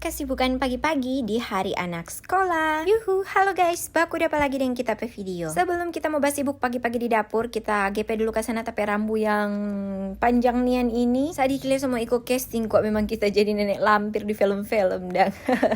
Kesibukan pagi-pagi di hari anak sekolah. Yuhu, halo guys, baku dapat lagi dengan kita pe video. Sebelum kita mau bahas sibuk pagi-pagi di dapur, kita GP dulu ke sana tapi rambu yang panjang nian ini. Sadi kalian semua ikut casting kok, memang kita jadi nenek lampir di film-film dah.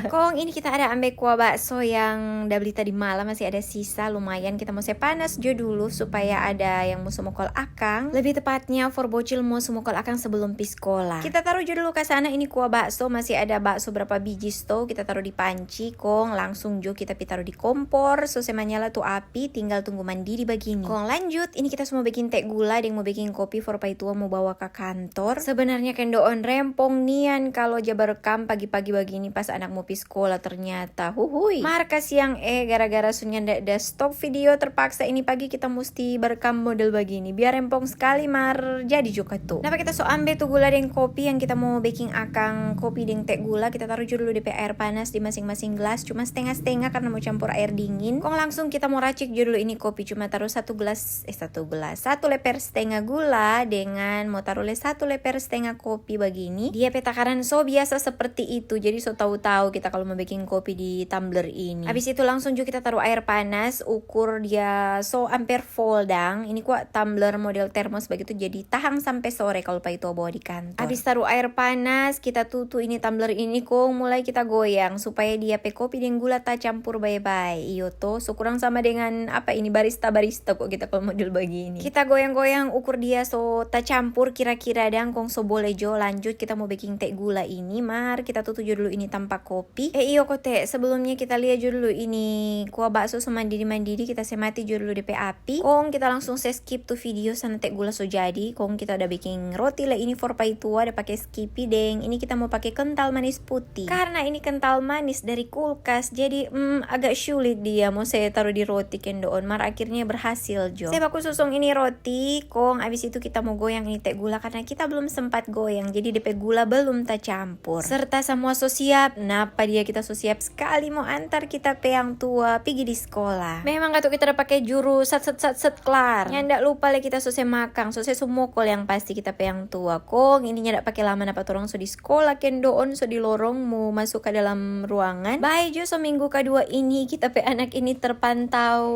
Kong ini kita ada ambil kuah bakso yang udah beli tadi malam, masih ada sisa lumayan. Kita mau panas jo dulu supaya ada yang mau semukol akang. Lebih tepatnya for bocil mau semukol akang sebelum pi sekolah. Kita taruh jo dulu ke sana ini kuah bakso, masih ada bakso berapa biji sto, kita taruh di panci. Kong langsung jo kita taruh di kompor, selesai menyala tuh api, tinggal tunggu mendidih begini. Kong lanjut, ini kita semua bikin teh gula, dan mau bikin kopi for paitua mau bawa ke kantor. Sebenarnya kendoon rempong nian kalau jabar rekam pagi-pagi begini pas anak mau pi sekolah, ternyata huhui marka siang gara-gara sunya ndak ada stok video, terpaksa ini pagi kita mesti berekam model begini biar rempong sekali mar jadi juga tuh. Kenapa kita so ambil tuh gula dan kopi yang kita mau baking akang kopi dan teh gula, kita taruh dulu di air panas di masing-masing gelas, cuma setengah-setengah karena mau campur air dingin. Kong langsung kita mau racik dulu ini kopi, cuma taruh satu leper setengah gula dengan mau taruh 1 leper setengah kopi begini. Dia petakaran so biasa seperti itu, jadi so tahu-tahu kita kalau mau baking kopi di tumbler ini. Habis itu langsung juga kita taruh air panas, ukur dia so ampere full dang. Ini kuat tumbler model termos begitu, jadi tahan sampai sore kalau itu bawa di kantor. Habis taruh air panas, kita tutup ini tumbler ini. Kong mulai kita goyang supaya dia pe kopi dan gula tak campur bye-bye. Iyo toh, so kurang sama dengan apa ini barista kok kita kalau model begini. Kita goyang-goyang ukur dia so tak campur kira-kira dan kong so boleh jo lanjut kita mau baking teh gula ini. Mar kita tutup dulu ini tanpa kopi. Iyo kok teh, sebelumnya kita lihat dulu ini kuah bakso semandiri-mandiri, kita semati dulu DP api. Kong kita langsung skip tuh video sana teh gula so jadi. Kong kita udah baking roti lah ini for paitua, ada pakai skippy deng. Ini kita mau pakai kental manis putih. Karena ini kental manis dari kulkas, jadi agak sulit dia mau saya taruh di roti kendoon. Mar akhirnya berhasil jo. Saya baku susung ini roti. Kong abis itu kita mau goyang ini teh gula karena kita belum sempat goyang, jadi DP gula belum tercampur. Serta semua so siap. Napa dia kita so siap sekali mau antar kita pe yang tua pergi di sekolah. Memang kata kita udah pakai jurus set kelar. Nyandak lupa lah kita selesai makan, selesai sumokol yang pasti kita pe yang tua. Kong ini nyandak pakai lama napa torong so di sekolah kendoon so di lorong mau masuk ke dalam ruangan. Baik jo so minggu kedua ini kita pe anak ini terpantau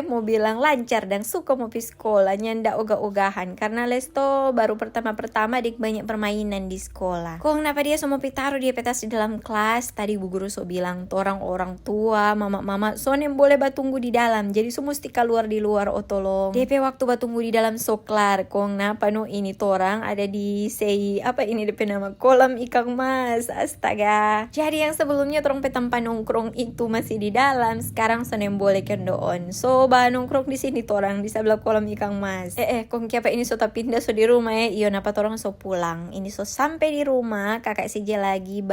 mau bilang lancar dan suka mau pi sekolah, nyandak ogah-ogahan karena lesto baru pertama dik banyak permainan di sekolah. Kong napa dia semua taruh dia petas di dalam kelas. Tadi bu guru so bilang orang tua mama soalnya boleh batunggu di dalam, jadi so mesti keluar di luar tolong DP waktu batunggu di dalam soklar. Kong napa no ini torang ada di ini DP nama kolam ikan mas, astaga. Jadi yang sebelumnya torong petampa nongkrong itu masih di dalam, sekarang sonem boleh kendoon so nongkrong di sini torang di sebelah kolam ikan mas. Kong kiapa ini so pindah so di rumah iyo napa torang so pulang. Ini so sampai di rumah kakak sije lagi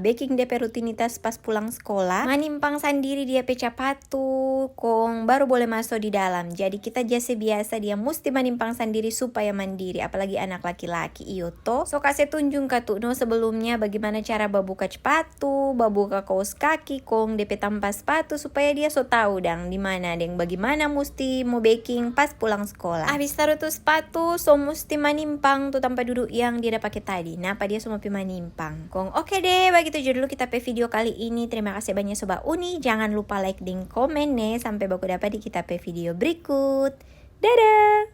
baking DP rutinitas pas pulang sekolah, manimpang sendiri dia pe capatu. Kong baru boleh masuk di dalam, jadi kita jasa biasa dia mesti manimpang sendiri supaya mandiri, apalagi anak laki-laki iyo toh. So kasih tunjuk katu no sebelumnya bagaimana cara babuka sepatu, babuka kaos kaki. Kong DP tanpa sepatu supaya dia so tahu dang di mana deng bagaimana mesti mau baking pas pulang sekolah. Habis taruh tuh sepatu so mesti manimpang tuh tanpa duduk yang dia pakai tadi. Napa dia semua pi manimpang. Kong oke deh, begitu dulu kita pe video kali ini. Terima kasih banyak sobat Uni, jangan lupa like dan komen nih. Sampai baku dapat di kita pe video berikut. Dadah.